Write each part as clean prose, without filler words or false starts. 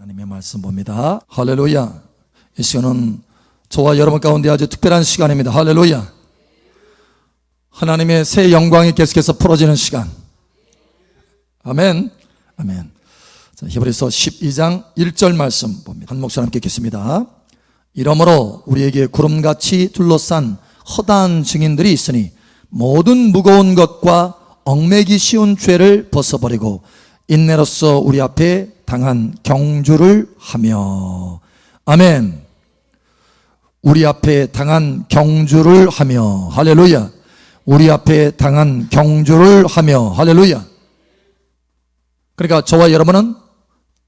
하나님의 말씀 봅니다. 할렐루야. 이 시간은 저와 여러분 가운데 아주 특별한 시간입니다. 할렐루야. 하나님의 새 영광이 계속해서 풀어지는 시간. 아멘. 아멘. 자, 히브리서 12장 1절 말씀 봅니다. 한 목소리 함께 읽겠습니다. 이러므로 우리에게 구름같이 둘러싼 허다한 증인들이 있으니 모든 무거운 것과 얽매기 쉬운 죄를 벗어버리고 인내로써 우리 앞에 당한 경주를 하며. 아멘. 우리 앞에 당한 경주를 하며. 할렐루야. 우리 앞에 당한 경주를 하며. 할렐루야. 그러니까 저와 여러분은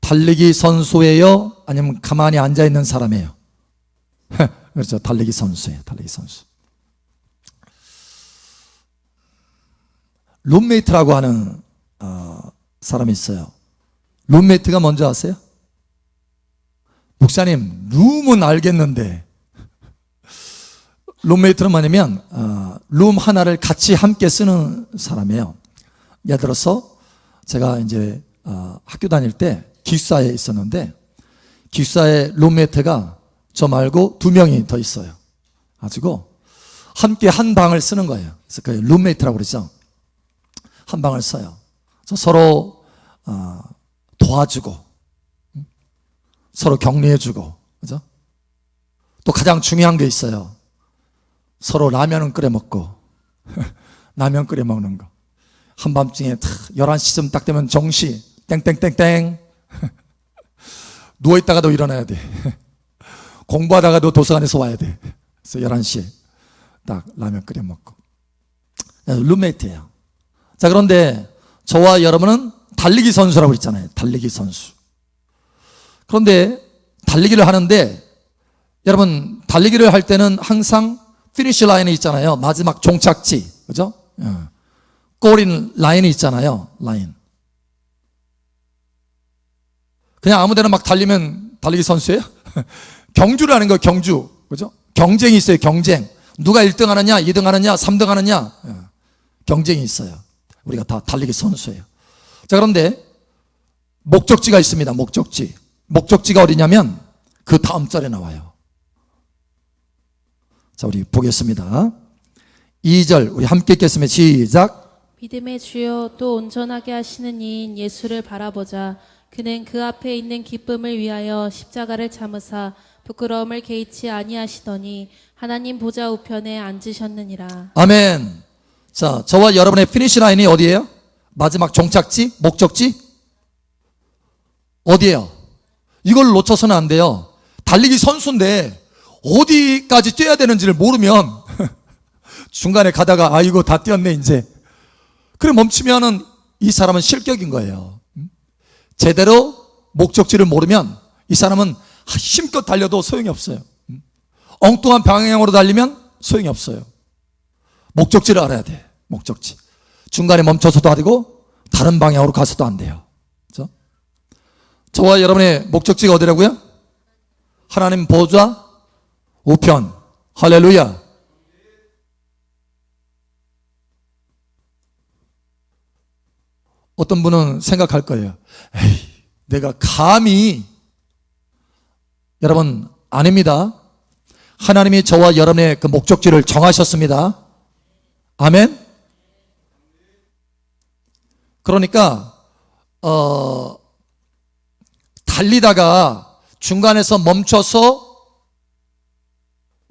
달리기 선수예요? 아니면 가만히 앉아있는 사람이에요? 그렇죠. 달리기 선수예요. 달리기 선수. 룸메이트라고 하는 사람이 있어요. 룸메이트가 뭔지 아세요? 목사님, 룸은 알겠는데 룸메이트는 뭐냐면 룸 하나를 같이 함께 쓰는 사람이에요. 예를 들어서 제가 이제 학교 다닐 때 기숙사에 있었는데 기숙사에 룸메이트가 저 말고 2명이 더 있어요. 가지고 함께 한 방을 쓰는 거예요. 그래서 그 룸메이트라고 그러죠. 한 방을 써요. 그래서 서로 도와주고 서로 격려해주고, 그죠? 또 가장 중요한 게 있어요. 서로 라면은 끓여 먹고 라면 끓여 먹는 거. 한밤중에 11시쯤 딱 되면 정시 땡땡땡땡 누워있다가도 일어나야 돼. 공부하다가도 도서관에서 와야 돼. 그래서 11시에 딱 라면 끓여 먹고. 룸메이트예요. 자, 그런데 저와 여러분은 달리기 선수라고 했잖아요. 달리기 선수. 그런데 달리기를 하는데 여러분 달리기를 할 때는 항상 피니시 라인이 있잖아요. 마지막 종착지. 그죠? 골인 라인이 있잖아요. 라인. 그냥 아무 데나 막 달리면 달리기 선수예요? 경주를 하는 거예요. 경주. 그죠? 경쟁이 있어요. 경쟁. 누가 1등 하느냐, 2등 하느냐, 3등 하느냐. 경쟁이 있어요. 우리가 다 달리기 선수예요. 자, 그런데 목적지가 있습니다. 목적지. 목적지가 어디냐면 그 다음 절에 나와요. 자, 우리 보겠습니다. 2절 우리 함께 읽겠습니다. 시작. 믿음의 주여 또 온전하게 하시는 이인 예수를 바라보자. 그는 그 앞에 있는 기쁨을 위하여 십자가를 참으사 부끄러움을 개의치 아니하시더니 하나님 보좌 우편에 앉으셨느니라. 아멘. 자, 저와 여러분의 피니시 라인이 어디예요? 마지막 종착지? 목적지? 어디예요? 이걸 놓쳐서는 안 돼요. 달리기 선수인데 어디까지 뛰어야 되는지를 모르면 중간에 가다가 이거 다 뛰었네 이제. 그래 멈추면은 이 사람은 실격인 거예요. 제대로 목적지를 모르면 이 사람은 힘껏 달려도 소용이 없어요. 엉뚱한 방향으로 달리면 소용이 없어요. 목적지를 알아야 돼. 목적지. 중간에 멈춰서도 안 되고 다른 방향으로 가서도 안 돼요. 그렇죠? 저와 여러분의 목적지가 어디라고요? 하나님 보좌 우편. 할렐루야. 어떤 분은 생각할 거예요. 에이, 내가 감히. 여러분, 아닙니다. 하나님이 저와 여러분의 그 목적지를 정하셨습니다. 아멘. 그러니까 달리다가 중간에서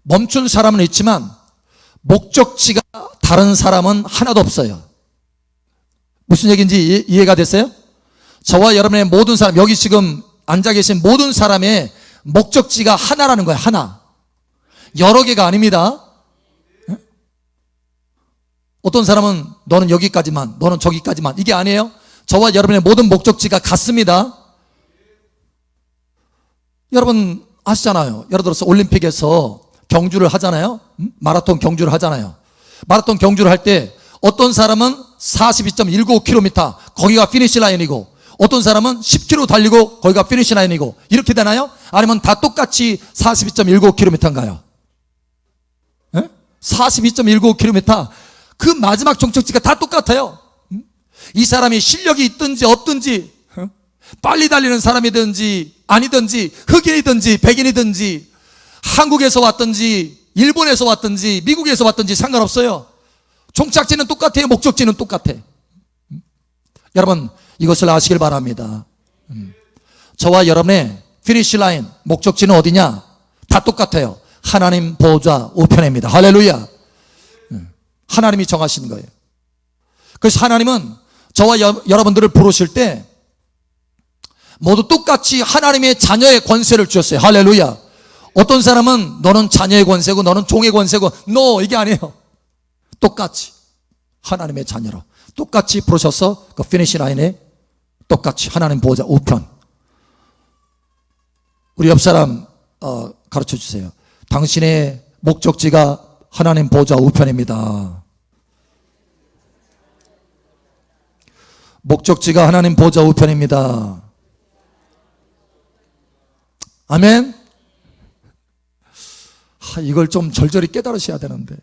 멈춘 사람은 있지만 목적지가 다른 사람은 하나도 없어요. 무슨 얘기인지 이해가 됐어요? 저와 여러분의 모든 사람, 여기 지금 앉아 계신 모든 사람의 목적지가 하나라는 거예요. 하나. 여러 개가 아닙니다. 어떤 사람은 너는 여기까지만, 너는 저기까지만, 이게 아니에요. 저와 여러분의 모든 목적지가 같습니다. 여러분 아시잖아요. 예를 들어서 올림픽에서 경주를 하잖아요. 마라톤 경주를 하잖아요. 마라톤 경주를 할 때 어떤 사람은 42.19km 거기가 피니시 라인이고 어떤 사람은 10km 달리고 거기가 피니시 라인이고 이렇게 되나요? 아니면 다 똑같이 42.19km인가요? 42.19km 그 마지막 종착지가 다 똑같아요. 이 사람이 실력이 있든지 없든지 빨리 달리는 사람이든지 아니든지 흑인이든지 백인이든지 한국에서 왔든지 일본에서 왔든지 미국에서 왔든지 상관없어요. 종착지는 똑같아요. 목적지는 똑같아. 여러분 이것을 아시길 바랍니다. 저와 여러분의 피니시 라인, 목적지는 어디냐? 다 똑같아요. 하나님 보호자 우편입니다. 할렐루야. 하나님이 정하신 거예요. 그래서 하나님은 저와 여러분들을 부르실 때 모두 똑같이 하나님의 자녀의 권세를 주셨어요. 할렐루야. 어떤 사람은 너는 자녀의 권세고 너는 종의 권세고 no, 이게 아니에요. 똑같이 하나님의 자녀로 똑같이 부르셔서 그 피니시 라인에 똑같이 하나님 보호자 우편. 우리 옆 사람 가르쳐 주세요. 당신의 목적지가 하나님 보호자 우편입니다. 목적지가 하나님 보호자 우편입니다. 아멘. 이걸 좀 절절히 깨달으셔야 되는데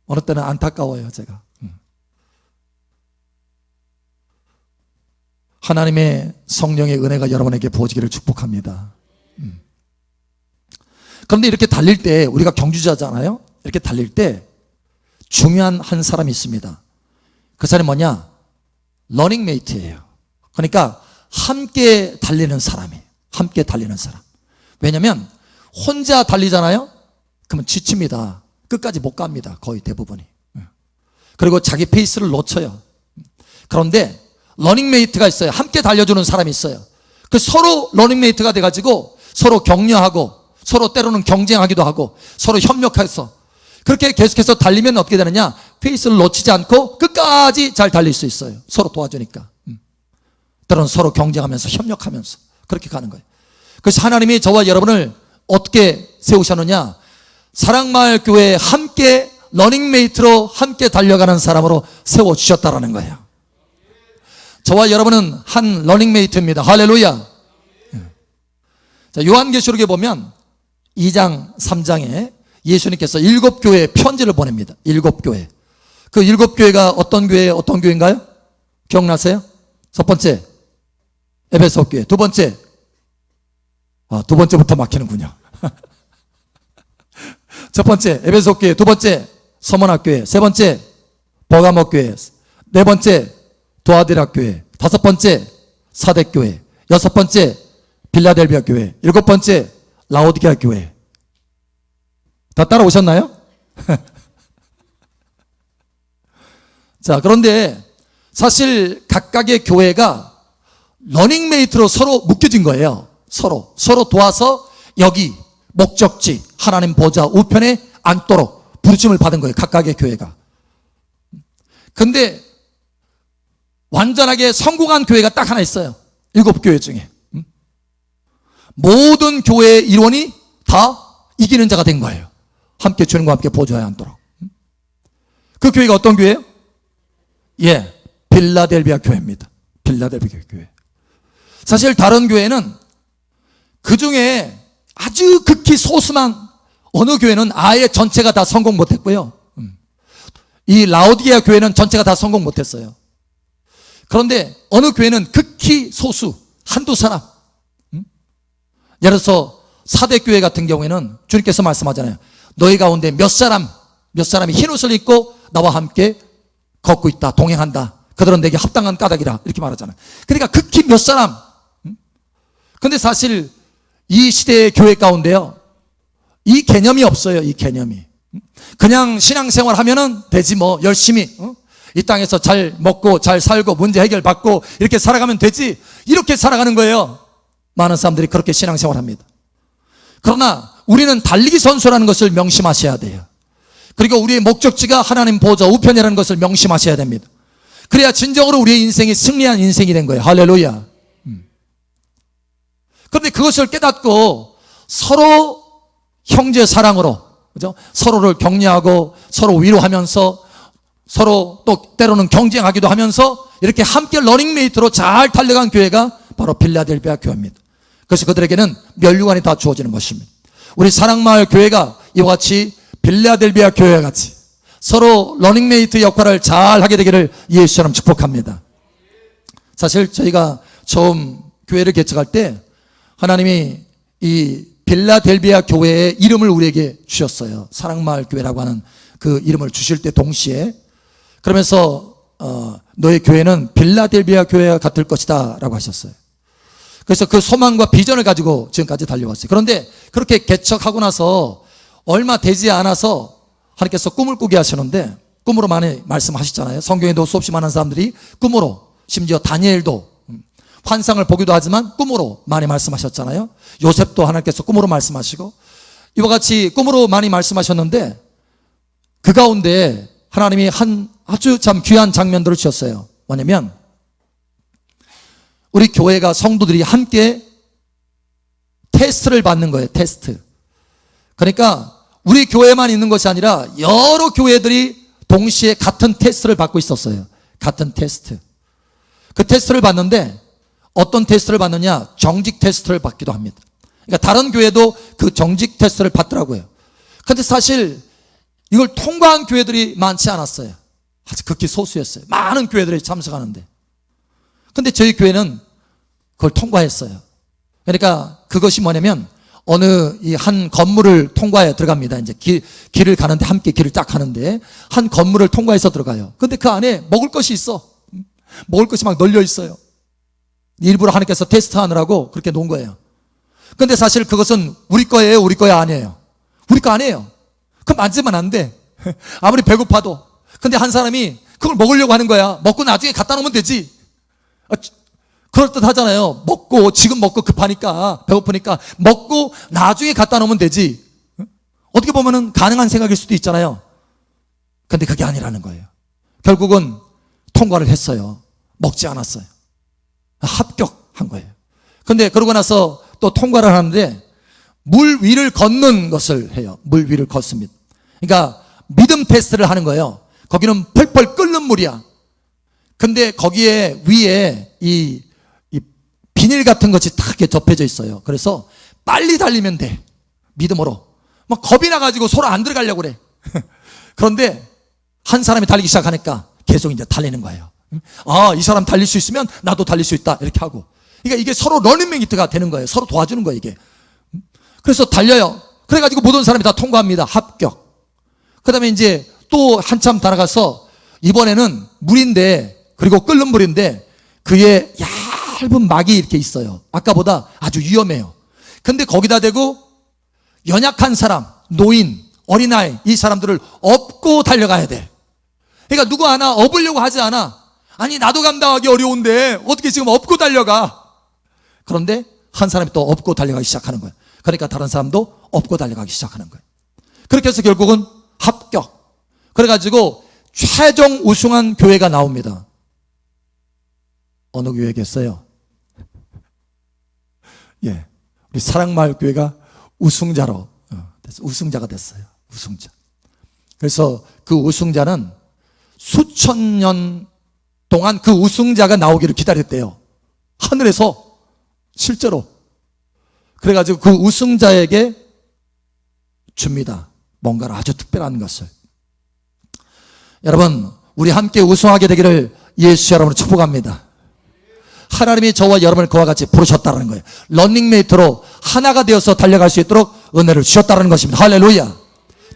어느 때는 안타까워요. 제가 하나님의 성령의 은혜가 여러분에게 부어지기를 축복합니다. 그런데 이렇게 달릴 때 우리가 경주자잖아요. 이렇게 달릴 때 중요한 한 사람이 있습니다. 그 사람이 뭐냐? 러닝메이트예요. 그러니까 함께 달리는 사람이에요. 함께 달리는 사람. 왜냐하면 혼자 달리잖아요. 그러면 지칩니다. 끝까지 못 갑니다. 거의 대부분이. 그리고 자기 페이스를 놓쳐요. 그런데 러닝메이트가 있어요. 함께 달려주는 사람이 있어요. 그 서로 러닝메이트가 돼가지고 서로 격려하고 서로 때로는 경쟁하기도 하고 서로 협력해서 그렇게 계속해서 달리면 어떻게 되느냐? 페이스를 놓치지 않고 끝까지 잘 달릴 수 있어요. 서로 도와주니까. 때로는 서로 경쟁하면서 협력하면서 그렇게 가는 거예요. 그래서 하나님이 저와 여러분을 어떻게 세우셨느냐? 사랑마을 교회에 함께 러닝메이트로 함께 달려가는 사람으로 세워주셨다라는 거예요. 저와 여러분은 한 러닝메이트입니다. 할렐루야. 자, 요한계시록에 보면 2장 3장에 예수님께서 7교회에 편지를 보냅니다. 7교회. 그 7교회가 어떤 교회예요? 어떤 교회인가요? 기억나세요? 첫 번째 에베소 교회. 두 번째 두 번째부터 막히는군요. 첫 번째 에베소 교회. 두 번째 서머나 교회. 세 번째 버가모 교회. 네 번째 도아디라 교회. 다섯 번째 사대 교회. 여섯 번째 빌라델비아 교회. 일곱 번째 라오디게아 교회. 다 따라오셨나요? 자, 그런데 사실 각각의 교회가 러닝메이트로 서로 묶여진 거예요. 서로 도와서 여기 목적지 하나님 보좌 우편에 앉도록 부르심을 받은 거예요. 각각의 교회가. 근데 완전하게 성공한 교회가 딱 하나 있어요. 7교회 중에. 모든 교회의 일원이 다 이기는 자가 된 거예요. 함께 주님과 함께 보좌에 앉도록. 그 교회가 어떤 교회예요? 예, 빌라델비아 교회입니다. 빌라델비아 교회. 사실 다른 교회는 그 중에 아주 극히 소수만 어느 교회는 아예 전체가 다 성공 못했고요. 이 라오디게아 교회는 전체가 다 성공 못했어요. 그런데 어느 교회는 극히 소수 한두 사람. 예를 들어서 사대교회 같은 경우에는 주님께서 말씀하잖아요. 너희 가운데 몇 사람이 흰옷을 입고 나와 함께 걷고 있다, 동행한다. 그들은 내게 합당한 까닭이라 이렇게 말하잖아요. 그러니까 극히 몇 사람. 근데 사실 이 시대의 교회 가운데요, 이 개념이 없어요. 이 개념이. 그냥 신앙생활 하면은 되지 뭐 열심히 이 땅에서 잘 먹고 잘 살고 문제 해결받고 이렇게 살아가면 되지, 이렇게 살아가는 거예요. 많은 사람들이 그렇게 신앙생활합니다. 그러나 우리는 달리기 선수라는 것을 명심하셔야 돼요. 그리고 우리의 목적지가 하나님 보좌 우편이라는 것을 명심하셔야 됩니다. 그래야 진정으로 우리의 인생이 승리한 인생이 된 거예요. 할렐루야. 그런데 그것을 깨닫고 서로 형제 사랑으로, 그죠? 서로를 격려하고 서로 위로하면서 서로 또 때로는 경쟁하기도 하면서 이렇게 함께 러닝메이트로 잘 달려간 교회가 바로 빌라델비아 교회입니다. 그래서 그들에게는 면류관이 다 주어지는 것입니다. 우리 사랑마을 교회가 이와 같이 빌라델비아 교회와 같이 서로 러닝메이트 역할을 잘 하게 되기를 예수처럼 축복합니다. 사실 저희가 처음 교회를 개척할 때 하나님이 이 빌라델비아 교회의 이름을 우리에게 주셨어요. 사랑마을 교회라고 하는 그 이름을 주실 때 동시에 그러면서 너의 교회는 빌라델비아 교회와 같을 것이다 라고 하셨어요. 그래서 그 소망과 비전을 가지고 지금까지 달려왔어요. 그런데 그렇게 개척하고 나서 얼마 되지 않아서 하나님께서 꿈을 꾸게 하시는데 꿈으로 많이 말씀하시잖아요. 성경에도 수없이 많은 사람들이 꿈으로, 심지어 다니엘도 환상을 보기도 하지만 꿈으로 많이 말씀하셨잖아요. 요셉도 하나님께서 꿈으로 말씀하시고 이와 같이 꿈으로 많이 말씀하셨는데 그 가운데 하나님이 한 아주 참 귀한 장면들을 주셨어요. 뭐냐면 우리 교회가 성도들이 함께 테스트를 받는 거예요. 테스트. 그러니까 우리 교회만 있는 것이 아니라 여러 교회들이 동시에 같은 테스트를 받고 있었어요. 같은 테스트. 그 테스트를 받는데 어떤 테스트를 받느냐? 정직 테스트를 받기도 합니다. 그러니까 다른 교회도 그 정직 테스트를 받더라고요. 근데 사실 이걸 통과한 교회들이 많지 않았어요. 아주 극히 소수였어요. 많은 교회들이 참석하는데. 근데 저희 교회는 그걸 통과했어요. 그러니까 그것이 뭐냐면 어느 이 한 건물을 통과해 들어갑니다. 이제 길을 가는데 함께 길을 딱 가는데 한 건물을 통과해서 들어가요. 근데 그 안에 먹을 것이 있어. 먹을 것이 막 널려 있어요. 일부러 하나님께서 테스트하느라고 그렇게 놓은 거예요. 근데 사실 그것은 우리 거예요, 우리 거야 아니에요. 우리 거 아니에요. 그럼 만지면 안 돼. 아무리 배고파도. 근데 한 사람이 그걸 먹으려고 하는 거야. 먹고 나중에 갖다 놓으면 되지. 그럴듯 하잖아요. 먹고 지금 먹고 급하니까 배고프니까 먹고 나중에 갖다 놓으면 되지. 어떻게 보면은 가능한 생각일 수도 있잖아요. 근데 그게 아니라는 거예요. 결국은 통과를 했어요. 먹지 않았어요. 합격한 거예요. 근데 그러고 나서 또 통과를 하는데 물 위를 걷는 것을 해요. 물 위를 걷습니다. 그러니까 믿음 테스트를 하는 거예요. 거기는 펄펄 끓는 물이야. 근데 거기에 위에 이 비닐 같은 것이 딱 이렇게 덮여져 있어요. 그래서 빨리 달리면 돼. 믿음으로. 막 겁이 나가지고 서로 안 들어가려고 그래. 그런데 한 사람이 달리기 시작하니까 계속 이제 달리는 거예요. 아, 이 사람 달릴 수 있으면 나도 달릴 수 있다. 이렇게 하고. 그러니까 이게 서로 러닝메이트가 되는 거예요. 서로 도와주는 거예요, 이게. 그래서 달려요. 그래가지고 모든 사람이 다 통과합니다. 합격. 그 다음에 이제 또 한참 달아가서 이번에는 물인데, 그리고 끓는 물인데, 그에 얇은 막이 이렇게 있어요. 아까보다 아주 위험해요. 근데 거기다 대고 연약한 사람, 노인, 어린아이, 이 사람들을 업고 달려가야 돼. 그러니까 누구 하나 업으려고 하지 않아. 아니, 나도 감당하기 어려운데 어떻게 지금 업고 달려가. 그런데 한 사람이 또 업고 달려가기 시작하는 거예요. 그러니까 다른 사람도 업고 달려가기 시작하는 거예요. 그렇게 해서 결국은 합격. 그래가지고 최종 우승한 교회가 나옵니다. 어느 교회겠어요? 예, 우리 사랑마을 교회가 우승자로 우승자가 됐어요. 우승자. 그래서 그 우승자는 수천 년 동안 그 우승자가 나오기를 기다렸대요. 하늘에서 실제로. 그래가지고 그 우승자에게 줍니다. 뭔가를 아주 특별한 것을. 여러분, 우리 함께 우승하게 되기를 예수 여러분을 축복합니다. 하나님이 저와 여러분을 그와 같이 부르셨다는 거예요. 런닝메이트로 하나가 되어서 달려갈 수 있도록 은혜를 주셨다는 것입니다. 할렐루야.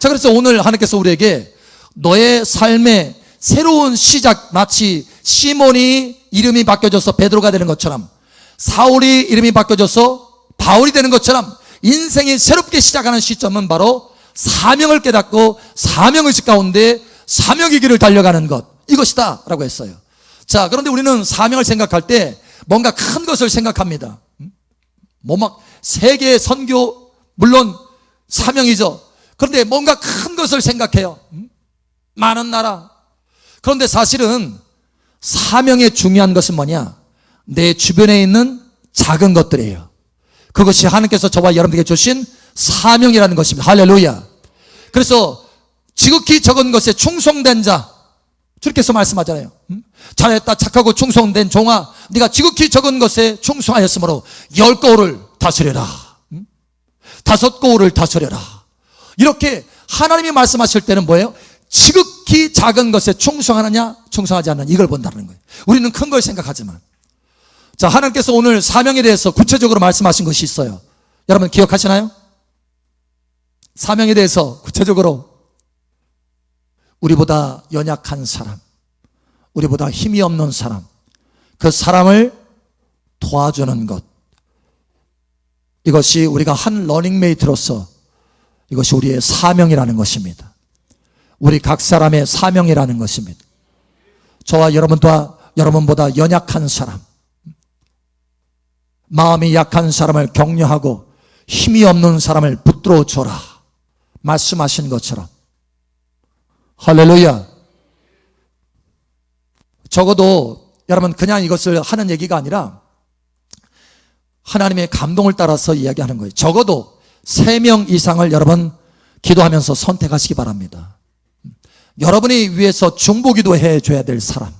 자, 그래서 오늘 하나님께서 우리에게 너의 삶의 새로운 시작, 마치 시몬이 이름이 바뀌어져서 베드로가 되는 것처럼, 사울이 이름이 바뀌어져서 바울이 되는 것처럼 인생이 새롭게 시작하는 시점은 바로 사명을 깨닫고 사명의식 가운데 사명의 길을 달려가는 것, 이것이다 라고 했어요. 자, 그런데 우리는 사명을 생각할 때 뭔가 큰 것을 생각합니다. 뭐 막 세계 선교, 물론 사명이죠. 그런데 뭔가 큰 것을 생각해요. 많은 나라. 그런데 사실은 사명의 중요한 것은 뭐냐? 내 주변에 있는 작은 것들이에요. 그것이 하나님께서 저와 여러분에게 주신 사명이라는 것입니다. 할렐루야. 그래서 지극히 적은 것에 충성된 자, 주님께서 말씀하잖아요. 잘했다, 착하고 충성된 종아, 네가 지극히 적은 것에 충성하였으므로 10거울을 다스려라. 5거울을 다스려라. 이렇게 하나님이 말씀하실 때는 뭐예요? 지극히 작은 것에 충성하느냐 충성하지 않느냐, 이걸 본다는 거예요. 우리는 큰 걸 생각하지만 자, 하나님께서 오늘 사명에 대해서 구체적으로 말씀하신 것이 있어요. 여러분 기억하시나요? 사명에 대해서 구체적으로 우리보다 연약한 사람, 우리보다 힘이 없는 사람, 그 사람을 도와주는 것, 이것이 우리가 한 러닝메이트로서 이것이 우리의 사명이라는 것입니다. 우리 각 사람의 사명이라는 것입니다. 저와 여러분보다 연약한 사람, 마음이 약한 사람을 격려하고 힘이 없는 사람을 붙들어 줘라 말씀하신 것처럼, 할렐루야. 적어도 여러분 그냥 이것을 하는 얘기가 아니라 하나님의 감동을 따라서 이야기하는 거예요. 적어도 3명 이상을 여러분 기도하면서 선택하시기 바랍니다. 여러분이 위해서 중보기도 해줘야 될 사람,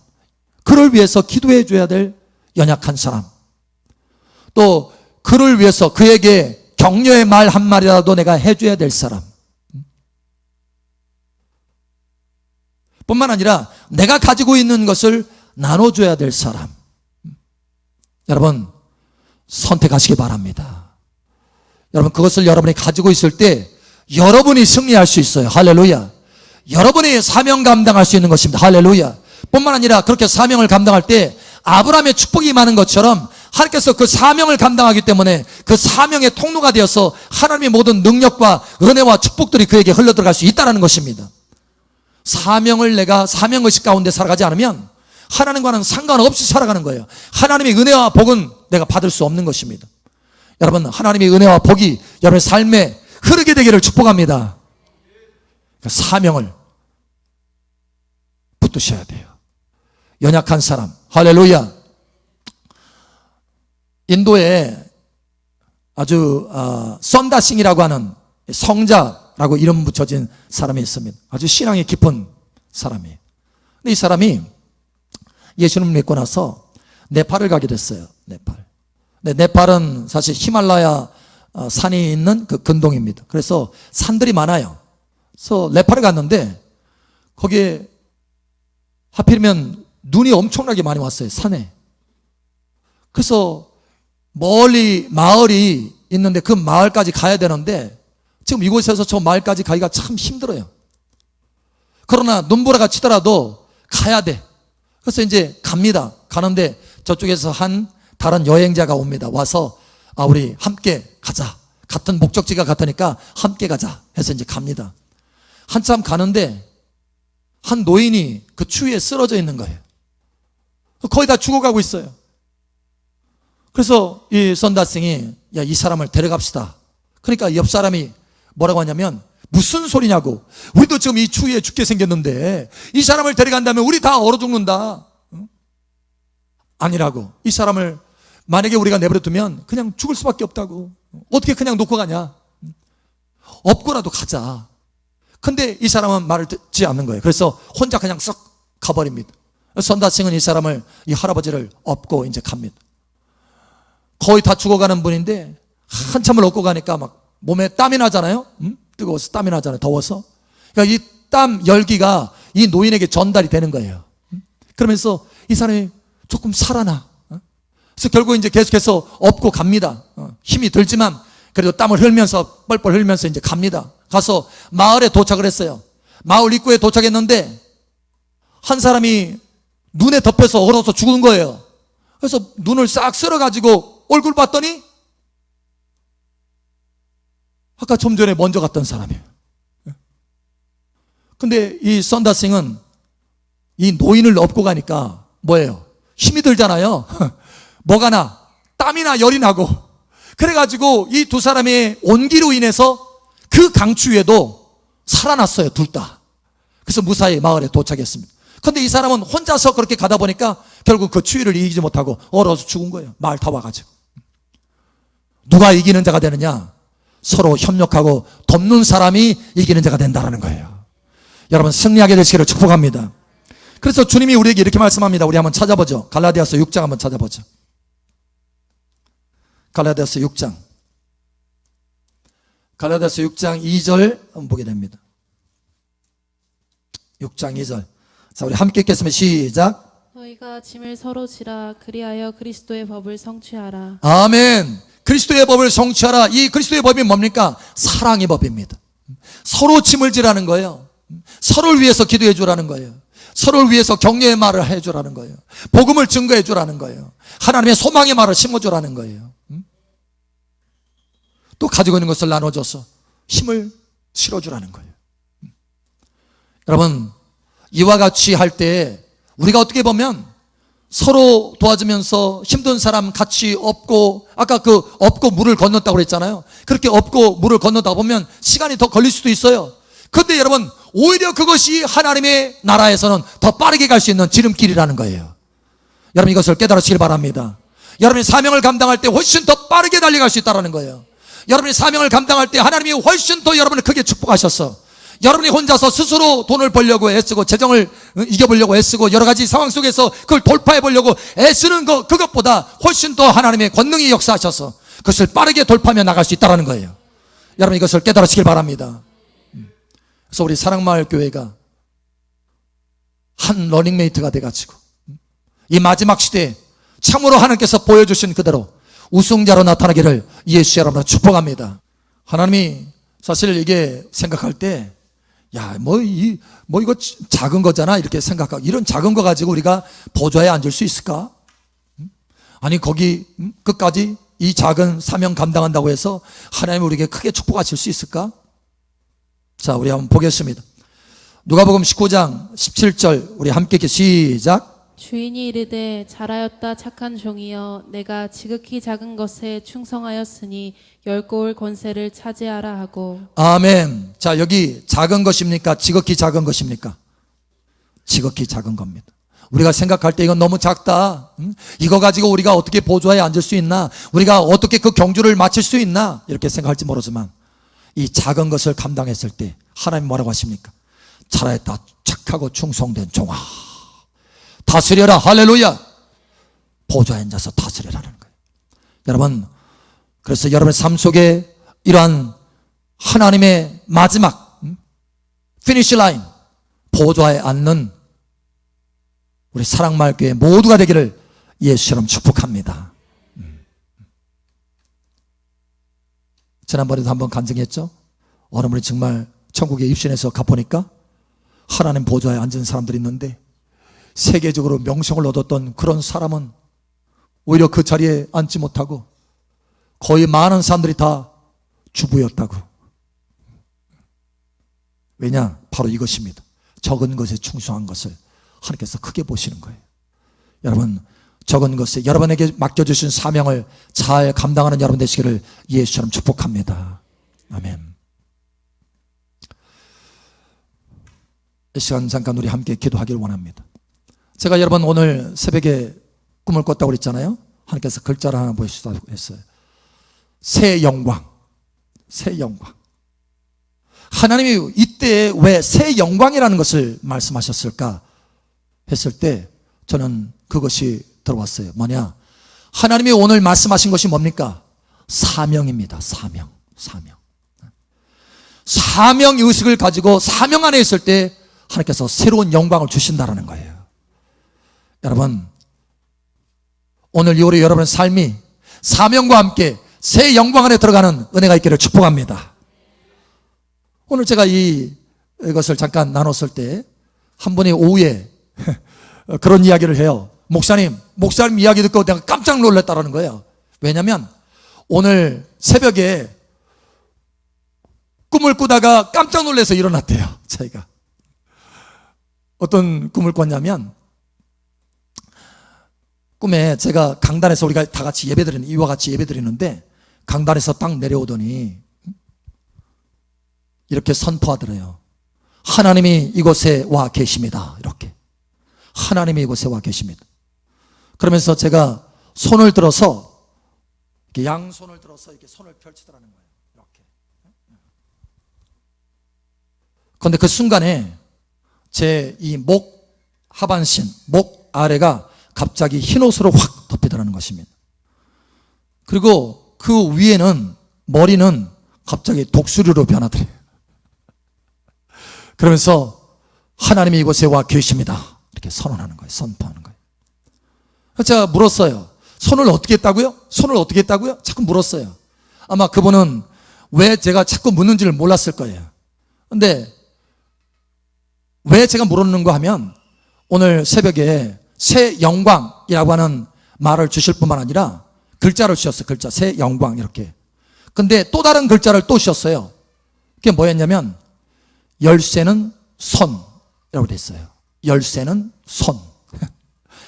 그를 위해서 기도해 줘야 될 연약한 사람, 또 그를 위해서 그에게 격려의 말 한마디라도 내가 해줘야 될 사람, 뿐만 아니라 내가 가지고 있는 것을 나눠줘야 될 사람, 여러분 선택하시기 바랍니다. 여러분 그것을 여러분이 가지고 있을 때 여러분이 승리할 수 있어요. 할렐루야. 여러분이 사명 감당할 수 있는 것입니다. 할렐루야. 뿐만 아니라 그렇게 사명을 감당할 때 아브라함의 축복이 임하는 것처럼 하나님께서 그 사명을 감당하기 때문에 그 사명의 통로가 되어서 하나님의 모든 능력과 은혜와 축복들이 그에게 흘러들어갈 수 있다는 것입니다. 사명을 내가 사명의식 가운데 살아가지 않으면 하나님과는 상관없이 살아가는 거예요. 하나님의 은혜와 복은 내가 받을 수 없는 것입니다. 여러분 하나님의 은혜와 복이 여러분의 삶에 흐르게 되기를 축복합니다. 사명을 붙드셔야 돼요. 연약한 사람, 할렐루야. 인도에 아주 썬다싱이라고 하는 성자라고 이름 붙여진 사람이 있습니다. 아주 신앙이 깊은 사람이에요. 근데 이 사람이 예수님을 믿고 나서 네팔을 가게 됐어요. 네팔. 근데 네팔은 사실 히말라야 산이 있는 그 근동입니다. 그래서 산들이 많아요. 그래서 네팔에 갔는데 거기에 하필이면 눈이 엄청나게 많이 왔어요. 산에. 그래서 멀리 마을이 있는데 그 마을까지 가야 되는데 지금 이곳에서 저 마을까지 가기가 참 힘들어요. 그러나 눈보라가 치더라도 가야 돼. 그래서 이제 갑니다. 가는데 저쪽에서 한 다른 여행자가 옵니다. 와서 우리 함께 가자. 같은 목적지가 같으니까 함께 가자 해서 이제 갑니다. 한참 가는데 한 노인이 그 추위에 쓰러져 있는 거예요. 거의 다 죽어가고 있어요. 그래서 이 선다싱이 야, 이 사람을 데려갑시다. 그러니까 옆 사람이 뭐라고 하냐면 무슨 소리냐고. 우리도 지금 이 추위에 죽게 생겼는데 이 사람을 데려간다면 우리 다 얼어 죽는다. 아니라고. 이 사람을 만약에 우리가 내버려 두면 그냥 죽을 수밖에 없다고. 어떻게 그냥 놓고 가냐. 업고라도 가자. 근데 이 사람은 말을 듣지 않는 거예요. 그래서 혼자 그냥 썩 가버립니다. 선다싱은 이 사람을, 이 할아버지를 업고 이제 갑니다. 거의 다 죽어가는 분인데 한참을 업고 가니까 막 몸에 땀이 나잖아요. 뜨거워서 땀이 나잖아요. 더워서. 그러니까 이 땀 열기가 이 노인에게 전달이 되는 거예요. 그러면서 이 사람이 조금 살아나. 그래서 결국 이제 계속해서 업고 갑니다. 힘이 들지만 그래도 땀을 흘면서 뻘뻘 흘면서 이제 갑니다. 가서 마을에 도착을 했어요. 마을 입구에 도착했는데 한 사람이 눈에 덮여서 얼어서 죽은 거예요. 그래서 눈을 싹 쓸어가지고 얼굴 봤더니 아까 좀 전에 먼저 갔던 사람이에요. 근데 이 선다싱은 이 노인을 업고 가니까 뭐예요? 힘이 들잖아요. 뭐가 나? 땀이나 열이 나고. 그래가지고 이 두 사람의 온기로 인해서 그 강추위에도 살아났어요. 둘 다. 그래서 무사히 마을에 도착했습니다. 근데 이 사람은 혼자서 그렇게 가다 보니까 결국 그 추위를 이기지 못하고 얼어서 죽은 거예요. 마을 다 와가지고. 누가 이기는 자가 되느냐? 서로 협력하고 돕는 사람이 이기는 자가 된다는 거예요. 여러분 승리하게 되시기를 축복합니다. 그래서 주님이 우리에게 이렇게 말씀합니다. 우리 한번 찾아보죠. 갈라디아서 6장 한번 찾아보죠. 갈라디아서 6장. 갈라디아서 6장 2절 한번 보게 됩니다. 6장 2절. 자, 우리 함께 읽겠습니다. 시작. 너희가 짐을 서로 지라. 그리하여 그리스도의 법을 성취하라. 아멘. 그리스도의 법을 성취하라. 이 그리스도의 법이 뭡니까? 사랑의 법입니다. 서로 짐을 지라는 거예요. 서로를 위해서 기도해 주라는 거예요. 서로를 위해서 격려의 말을 해 주라는 거예요. 복음을 증거해 주라는 거예요. 하나님의 소망의 말을 심어 주라는 거예요. 또 가지고 있는 것을 나눠줘서 힘을 실어 주라는 거예요. 여러분, 이와 같이 할 때 우리가 어떻게 보면 서로 도와주면서 힘든 사람 같이 업고, 아까 그 업고 물을 건넜다고 그랬잖아요. 그렇게 업고 물을 건너다 보면 시간이 더 걸릴 수도 있어요. 그런데 여러분, 오히려 그것이 하나님의 나라에서는 더 빠르게 갈 수 있는 지름길이라는 거예요. 여러분, 이것을 깨달으시길 바랍니다. 여러분이 사명을 감당할 때 훨씬 더 빠르게 달려갈 수 있다는 거예요. 여러분이 사명을 감당할 때 하나님이 훨씬 더 여러분을 크게 축복하셔서, 여러분이 혼자서 스스로 돈을 벌려고 애쓰고 재정을 이겨보려고 애쓰고 여러 가지 상황 속에서 그걸 돌파해 보려고 애쓰는 그것보다 훨씬 더 하나님의 권능이 역사하셔서 그것을 빠르게 돌파하며 나갈 수 있다는 거예요. 여러분, 이것을 깨달으시길 바랍니다. 그래서 우리 사랑마을 교회가 한 러닝메이트가 돼가지고 이 마지막 시대에 참으로 하나님께서 보여주신 그대로 우승자로 나타나기를 예수 여러분으로 축복합니다. 하나님이 사실 이게 생각할 때, 야, 뭐 이거 작은 거잖아 이렇게 생각하고, 이런 작은 거 가지고 우리가 보좌에 앉을 수 있을까? 아니, 거기 끝까지 이 작은 사명 감당한다고 해서 하나님이 우리에게 크게 축복하실 수 있을까? 자, 우리 한번 보겠습니다. 누가복음 19장 17절 우리 함께 시작. 주인이 이르되 잘하였다 착한 종이여, 내가 지극히 작은 것에 충성하였으니 열고울 권세를 차지하라 하고. 아멘. 자, 여기 작은 것입니까? 지극히 작은 것입니까? 지극히 작은 겁니다. 우리가 생각할 때 이건 너무 작다, 이거 가지고 우리가 어떻게 보좌에 앉을 수 있나, 우리가 어떻게 그 경주를 마칠 수 있나, 이렇게 생각할지 모르지만 이 작은 것을 감당했을 때 하나님 뭐라고 하십니까? 잘하였다 착하고 충성된 종아, 다스려라. 할렐루야. 보좌에 앉아서 다스려라는 거예요. 여러분, 그래서 여러분의 삶 속에 이러한 하나님의 마지막 피니시 라인, 보좌에 앉는 우리 사랑마을 교회 모두가 되기를 예수처럼 축복합니다. 지난번에도 한번 간증했죠. 어느 분이 정말 천국에 입신해서 가보니까 하나님 보좌에 앉은 사람들이 있는데, 세계적으로 명성을 얻었던 그런 사람은 오히려 그 자리에 앉지 못하고 거의 많은 사람들이 다 주부였다고. 왜냐? 바로 이것입니다. 적은 것에 충성한 것을 하나님께서 크게 보시는 거예요. 여러분, 적은 것에 여러분에게 맡겨주신 사명을 잘 감당하는 여러분 되시기를 예수처럼 축복합니다. 아멘. 이 시간 잠깐 우리 함께 기도하기를 원합니다. 제가 여러분 오늘 새벽에 꿈을 꿨다고 그랬잖아요. 하나님께서 글자를 하나 보여주시다고 했어요. 새 영광, 새 영광. 하나님이 이때 왜 새 영광이라는 것을 말씀하셨을까 했을 때 저는 그것이 들어왔어요. 뭐냐? 하나님이 오늘 말씀하신 것이 뭡니까? 사명입니다. 사명. 사명 의식을 가지고 사명 안에 있을 때 하나님께서 새로운 영광을 주신다는 거예요. 여러분, 오늘 이후로 여러분의 삶이 사명과 함께 새 영광 안에 들어가는 은혜가 있기를 축복합니다. 오늘 제가 이것을 잠깐 나눴을 때 한 분이 오후에 그런 이야기를 해요. 목사님 이야기 듣고 내가 깜짝 놀랐다는 거예요. 왜냐하면 오늘 새벽에 꿈을 꾸다가 깜짝 놀라서 일어났대요. 자기가 어떤 꿈을 꿨냐면, 꿈에 제가 강단에서 우리가 다 같이 예배드리는, 이와 같이 예배드리는데 강단에서 딱 내려오더니 이렇게 선포하더래요. 하나님이 이곳에 와 계십니다. 이렇게. 하나님이 이곳에 와 계십니다. 그러면서 제가 손을 들어서, 이렇게 양손을 들어서 이렇게 손을 펼치더라는 거예요. 이렇게. 그런데 그 순간에 제 이 목 하반신, 목 아래가 갑자기 흰옷으로 확 덮이더라는 것입니다. 그리고 그 위에는, 머리는 갑자기 독수리로 변하더래요. 그러면서 하나님이 이곳에 와 계십니다. 이렇게 선언하는 거예요. 선포하는 거예요. 제가 물었어요. 손을 어떻게 했다고요? 손을 어떻게 했다고요? 자꾸 물었어요. 아마 그분은 왜 제가 자꾸 묻는지를 몰랐을 거예요. 근데 왜 제가 물었는가 하면 오늘 새벽에 새 영광이라고 하는 말을 주실 뿐만 아니라 글자를 주셨어요. 글자 새 영광 이렇게. 근데 또 다른 글자를 또 주셨어요. 그게 뭐였냐면 열쇠는 손이라고 됐어요. 열쇠는 손.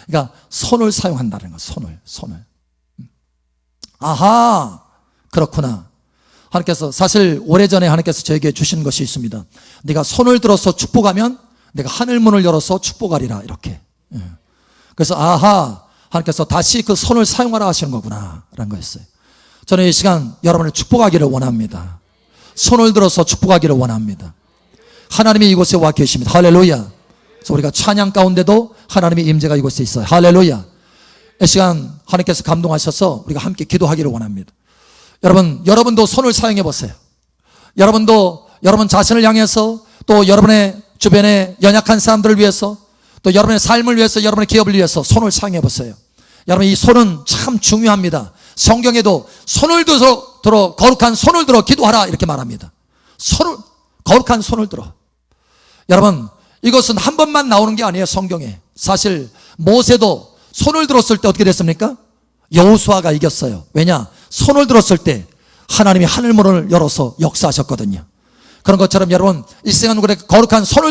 그러니까 손을 사용한다는 거. 손을. 아하, 그렇구나. 하나님께서 사실 오래전에 하나님께서 저에게 주신 것이 있습니다. 네가 손을 들어서 축복하면 내가 하늘문을 열어서 축복하리라 이렇게. 그래서 아하, 하나님께서 다시 그 손을 사용하라 하시는 거구나 라는 거였어요. 저는 이 시간 여러분을 축복하기를 원합니다. 손을 들어서 축복하기를 원합니다. 하나님이 이곳에 와 계십니다. 할렐루야. 그래서 우리가 찬양 가운데도 하나님의 임재가 이곳에 있어요. 할렐루야. 이 시간 하나님께서 감동하셔서 우리가 함께 기도하기를 원합니다. 여러분도 손을 사용해 보세요. 여러분도 여러분 자신을 향해서 또 여러분의 주변의 연약한 사람들을 위해서 또 여러분의 삶을 위해서 여러분의 기업을 위해서 손을 사용해 보세요. 여러분 이 손은 참 중요합니다. 성경에도 손을 들어 거룩한 손을 들어 기도하라 이렇게 말합니다. 거룩한 손을 들어. 여러분 이것은 한 번만 나오는 게 아니에요. 성경에. 사실 모세도 손을 들었을 때 어떻게 됐습니까? 여호수아가 이겼어요. 왜냐? 손을 들었을 때 하나님이 하늘문을 열어서 역사하셨거든요. 그런 것처럼 여러분 이 시간 거룩한 손을